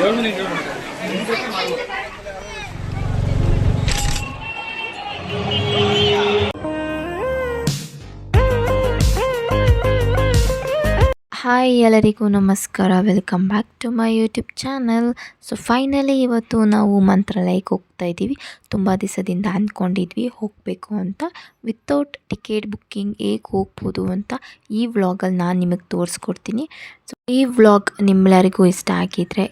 Hi ಎಲ್ಲರಿಗೂ ನಮಸ್ಕಾರ, welcome back to my YouTube channel. So finally ಇವತ್ತು ನಾವು ಮಂತ್ರಾಲಯಕ್ಕೆ ಹೋಗ್ತಾ ಇದ್ದೀವಿ. ತುಂಬ ದಿವಸದಿಂದ ಅಂದ್ಕೊಂಡಿದ್ವಿ ಹೋಗಬೇಕು ಅಂತ. ವಿತೌಟ್ ಟಿಕೆಟ್ ಬುಕ್ಕಿಂಗ್ ಹೇಗೆ ಹೋಗ್ಬೋದು ಅಂತ ಈ ವ್ಲಾಗಲ್ಲಿ ನಾನು ನಿಮಗೆ ತೋರಿಸ್ಕೊಡ್ತೀನಿ. ಸೊ ಈ ವ್ಲಾಗ್ ನಿಮ್ಮೆಲ್ಲರಿಗೂ ಇಷ್ಟ ಆಗಿದ್ದರೆ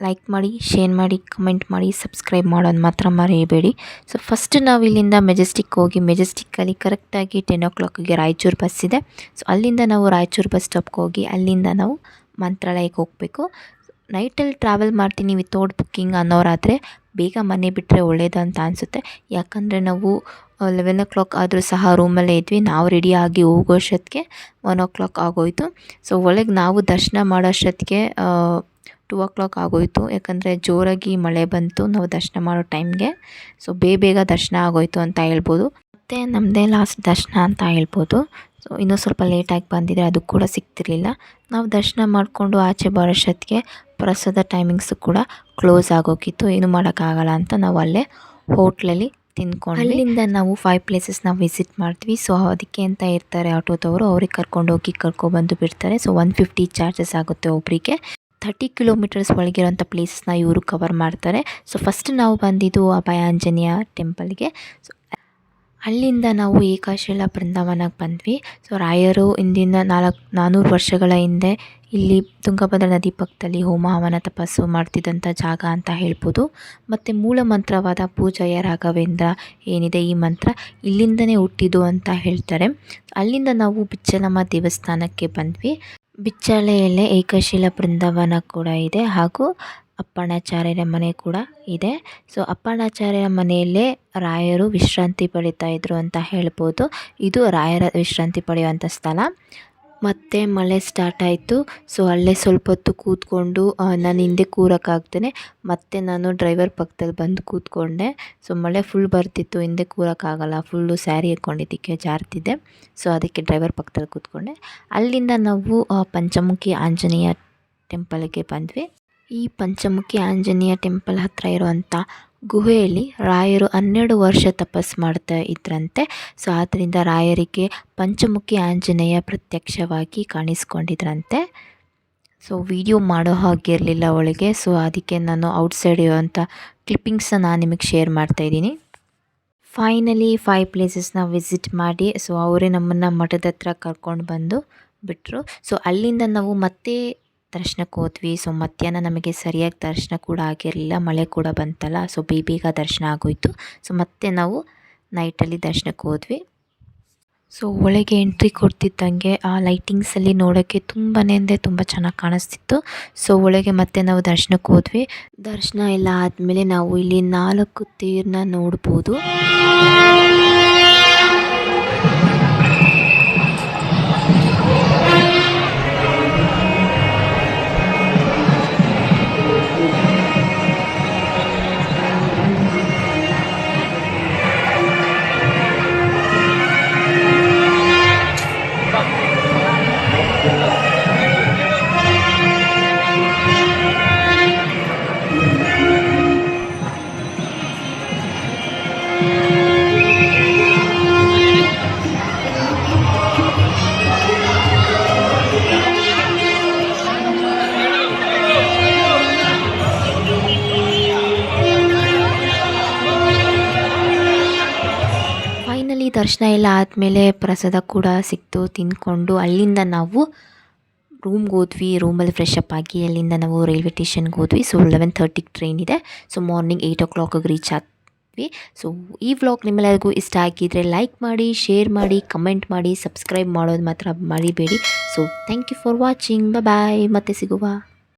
ಲೈಕ್ ಮಾಡಿ, ಶೇರ್ ಮಾಡಿ, ಕಮೆಂಟ್ ಮಾಡಿ, ಸಬ್ಸ್ಕ್ರೈಬ್ ಮಾಡೋದು ಮಾತ್ರ ಮರೆಯಬೇಡಿ. ಸೊ ಫಸ್ಟ್ ನಾವು ಇಲ್ಲಿಂದ ಮೆಜೆಸ್ಟಿಕ್ ಹೋಗಿ, ಮೆಜೆಸ್ಟಿಕ್ಕಲ್ಲಿ ಕರೆಕ್ಟಾಗಿ 10 o'clockಗೆ ರಾಯಚೂರು ಬಸ್ ಇದೆ. ಸೊ ಅಲ್ಲಿಂದ ನಾವು ರಾಯಚೂರು ಬಸ್ ಸ್ಟಾಪ್ಗೆ ಹೋಗಿ ಅಲ್ಲಿಂದ ನಾವು ಮಂತ್ರಾಲಯಕ್ಕೆ ಹೋಗಬೇಕು. ನೈಟಲ್ಲಿ ಟ್ರಾವೆಲ್ ಮಾಡ್ತೀನಿ ವಿತೌಟ್ ಬುಕ್ಕಿಂಗ್ ಅನ್ನೋರಾದರೆ ಬೇಗ ಮನೆ ಬಿಟ್ಟರೆ ಒಳ್ಳೆಯದು ಅಂತ ಅನಿಸುತ್ತೆ. ಯಾಕಂದರೆ ನಾವು 11 o'clock ಆದರೂ ಸಹ ರೂಮಲ್ಲೇ ಇದ್ವಿ. ನಾವು ರೆಡಿಯಾಗಿ ಹೋಗೋಷ್ಟೊತ್ತಿಗೆ 1 o'clock ಆಗೋಯಿತು. ಸೊ ಒಳಗೆ ನಾವು ದರ್ಶನ ಮಾಡೋಷ್ಟೊತ್ತಿಗೆ 2 o'clock ಆಗೋಯಿತು. ಯಾಕಂದರೆ ಜೋರಾಗಿ ಮಳೆ ಬಂತು ನಾವು ದರ್ಶನ ಮಾಡೋ ಟೈಮ್ಗೆ. ಸೊ ಬೇಗ ದರ್ಶನ ಆಗೋಯಿತು ಅಂತ ಹೇಳ್ಬೋದು. ಮತ್ತು ನಮ್ಮದೇ ಲಾಸ್ಟ್ ದರ್ಶನ ಅಂತ ಹೇಳ್ಬೋದು. ಸೊ ಇನ್ನೂ ಸ್ವಲ್ಪ ಲೇಟಾಗಿ ಬಂದಿದ್ರೆ ಅದು ಕೂಡ ಸಿಗ್ತಿರ್ಲಿಲ್ಲ. ನಾವು ದರ್ಶನ ಮಾಡಿಕೊಂಡು ಆಚೆ ಬರೋಷ್ಟೊತ್ತಿಗೆ ಪ್ರಸಾದ ಟೈಮಿಂಗ್ಸು ಕೂಡ ಕ್ಲೋಸ್ ಆಗೋಗಿತ್ತು. ಏನು ಮಾಡೋಕ್ಕಾಗಲ್ಲ ಅಂತ ನಾವು ಅಲ್ಲೇ ಹೋಟ್ಲಲ್ಲಿ ತಿಂದ್ಕೊಂಡು ಅಲ್ಲಿಂದ ನಾವು 5 ಪ್ಲೇಸಸ್ನ ವಿಸಿಟ್ ಮಾಡ್ತೀವಿ. ಸೊ ಅದಕ್ಕೆ ಅಂತ ಇರ್ತಾರೆ ಆಟೋದವರು, ಅವ್ರಿಗೆ ಕರ್ಕೊಂಡೋಗಿ ಕರ್ಕೊಬಂದು ಬಿಡ್ತಾರೆ. ಸೊ 150 ಚಾರ್ಜಸ್ ಆಗುತ್ತೆ ಒಬ್ಬರಿಗೆ. 30 ಕಿಲೋಮೀಟರ್ಸ್ ಒಳಗಿರೋಂಥ ಪ್ಲೇಸಸ್ನ ಇವರು ಕವರ್ ಮಾಡ್ತಾರೆ. ಸೊ ಫಸ್ಟ್ ನಾವು ಬಂದಿದ್ದು ಅಭಯ ಆಂಜನೇಯ ಟೆಂಪಲ್ಗೆ. ಸೊ ಅಲ್ಲಿಂದ ನಾವು ಏಕಾಶಿಲಾ ಬೃಂದಾವನಕ್ಕೆ ಬಂದ್ವಿ. ಸೊ ರಾಯರು ಇಂದಿನ 400 ವರ್ಷಗಳ ಹಿಂದೆ ಇಲ್ಲಿ ತುಂಗಭದ್ರಾ ನದಿ ಪಕ್ಕದಲ್ಲಿ ಹೋಮ ಹವನ ತಪಸ್ಸು ಮಾಡ್ತಿದ್ದಂಥ ಜಾಗ ಅಂತ ಹೇಳ್ಬೋದು. ಮತ್ತು ಮೂಲ ಮಂತ್ರವಾದ ಪೂಜಯ ರಾಘವೇಂದ್ರ ಏನಿದೆ ಈ ಮಂತ್ರ ಇಲ್ಲಿಂದನೇ ಹುಟ್ಟಿದ್ದು ಅಂತ ಹೇಳ್ತಾರೆ. ಅಲ್ಲಿಂದ ನಾವು ಬಿಚ್ಚಲಮ್ಮ ದೇವಸ್ಥಾನಕ್ಕೆ ಬಂದ್ವಿ. ಬಿಚ್ಚಾಲೆಯಲ್ಲೇ ಏಕಶಿಲಾ ಬೃಂದಾವನ ಕೂಡ ಇದೆ, ಹಾಗೂ ಅಪ್ಪಣ್ಣಾಚಾರ್ಯರ ಮನೆ ಕೂಡ ಇದೆ. ಸೊ ಅಪ್ಪಣ್ಣಾಚಾರ್ಯರ ಮನೆಯಲ್ಲೇ ರಾಯರು ವಿಶ್ರಾಂತಿ ಪಡಿತಾ ಇದ್ರು ಅಂತ ಹೇಳ್ಬೋದು. ಇದು ರಾಯರ ವಿಶ್ರಾಂತಿ ಪಡೆಯುವಂಥ ಸ್ಥಳ. ಮತ್ತು ಮಳೆ ಸ್ಟಾರ್ಟ್ ಆಯಿತು. ಸೊ ಅಲ್ಲೇ ಸ್ವಲ್ಪ ಹೊತ್ತು ಕೂತ್ಕೊಂಡು ನಾನು ಹಿಂದೆ ಕೂರೋಕ್ಕಾಗ್ದೇ ಮತ್ತು ನಾನು ಡ್ರೈವರ್ ಪಕ್ಕದಲ್ಲಿ ಬಂದು ಕೂತ್ಕೊಂಡೆ. ಸೊ ಮಳೆ ಫುಲ್ ಬರ್ತಿತ್ತು, ಹಿಂದೆ ಕೂರೋಕ್ಕಾಗಲ್ಲ, ಫುಲ್ಲು ಸ್ಯಾರಿ ಹಾಕ್ಕೊಂಡಿದ್ದಕ್ಕೆ ಜಾರ್ತಿದ್ದೆ. ಸೊ ಅದಕ್ಕೆ ಡ್ರೈವರ್ ಪಕ್ಕದಲ್ಲಿ ಕೂತ್ಕೊಂಡೆ. ಅಲ್ಲಿಂದ ನಾವು ಪಂಚಮುಖಿ ಆಂಜನೇಯ ಟೆಂಪಲ್ಗೆ ಬಂದ್ವಿ. ಈ ಪಂಚಮುಖಿ ಆಂಜನೇಯ ಟೆಂಪಲ್ ಹತ್ತಿರ ಇರುವಂಥ ಗುಹೆಯಲ್ಲಿ ರಾಯರು 12 ವರ್ಷ ತಪಸ್ಸು ಮಾಡ್ತಾ ಇದ್ರಂತೆ. ಸೊ ಆದ್ದರಿಂದ ರಾಯರಿಗೆ ಪಂಚಮುಖಿ ಆಂಜನೇಯ ಪ್ರತ್ಯಕ್ಷವಾಗಿ ಕಾಣಿಸ್ಕೊಂಡಿದ್ರಂತೆ. ಸೊ ವಿಡಿಯೋ ಮಾಡೋ ಹಾಗಿರಲಿಲ್ಲ ಒಳಗೆ. ಸೊ ಅದಕ್ಕೆ ನಾನು ಔಟ್ಸೈಡ್ ಇರುವಂಥ ಕ್ಲಿಪ್ಪಿಂಗ್ಸನ್ನ ನಾನು ನಿಮಗೆ ಶೇರ್ ಮಾಡ್ತಾಯಿದ್ದೀನಿ. ಫೈನಲಿ 5 ಪ್ಲೇಸಸ್ನ ವಿಸಿಟ್ ಮಾಡಿ ಸೊ ಅವರೇ ನಮ್ಮನ್ನು ಮಠದ ಹತ್ರ ಕರ್ಕೊಂಡು ಬಂದು ಬಿಟ್ಟರು. ಸೊ ಅಲ್ಲಿಂದ ನಾವು ಮತ್ತೆ ದರ್ಶನಕ್ಕೆ ಹೋದ್ವಿ. ಸೊ ಮಧ್ಯಾಹ್ನ ನಮಗೆ ಸರಿಯಾಗಿ ದರ್ಶನ ಕೂಡ ಆಗಿರಲಿಲ್ಲ, ಮಳೆ ಕೂಡ ಬಂತಲ್ಲ. ಸೊ ಬೇಗ ದರ್ಶನ ಆಗೋಯಿತು. ಸೊ ಮತ್ತೆ ನಾವು ನೈಟಲ್ಲಿ ದರ್ಶನಕ್ಕೆ ಹೋದ್ವಿ. ಸೊ ಒಳಗೆ ಎಂಟ್ರಿ ಕೊಡ್ತಿದ್ದಂಗೆ ಆ ಲೈಟಿಂಗ್ಸಲ್ಲಿ ನೋಡೋಕ್ಕೆ ತುಂಬಾ ಅಂದರೆ ತುಂಬ ಚೆನ್ನಾಗಿ ಕಾಣಿಸ್ತಿತ್ತು. ಸೊ ಒಳಗೆ ಮತ್ತೆ ನಾವು ದರ್ಶನಕ್ಕೆ ಹೋದ್ವಿ. ದರ್ಶನ ಎಲ್ಲ ಆದಮೇಲೆ ನಾವು ಇಲ್ಲಿ 4 ತೇರನ್ನ ನೋಡ್ಬೋದು. ದರ್ಶನ ಎಲ್ಲ ಆದಮೇಲೆ ಪ್ರಸಾದ ಕೂಡ ಸಿಕ್ತು, ತಿಂದ್ಕೊಂಡು ಅಲ್ಲಿಂದ ನಾವು ರೂಮ್ಗೆ ಹೋದ್ವಿ. ರೂಮಲ್ಲಿ ಫ್ರೆಶ್ ಅಪ್ ಆಗಿ ಅಲ್ಲಿಂದ ನಾವು ರೈಲ್ವೆ ಸ್ಟೇಷನ್ಗೆ ಹೋದ್ವಿ. ಸೊ 11:30ಗೆ ಟ್ರೈನ್ ಇದೆ. ಸೊ ಮಾರ್ನಿಂಗ್ 8 o'clockಗೆ ರೀಚ್ ಆಗ್ತೀವಿ. ಸೊ ಈ ವ್ಲಾಗ್ ನಿಮ್ಮೆಲ್ಲರಿಗೂ ಇಷ್ಟ ಆಗಿದ್ದರೆ ಲೈಕ್ ಮಾಡಿ, ಶೇರ್ ಮಾಡಿ, ಕಮೆಂಟ್ ಮಾಡಿ, ಸಬ್ಸ್ಕ್ರೈಬ್ ಮಾಡೋದು ಮಾತ್ರ ಮರಿಬೇಡಿ. So thank you for watching. Bye, ಮತ್ತೆ ಸಿಗುವ.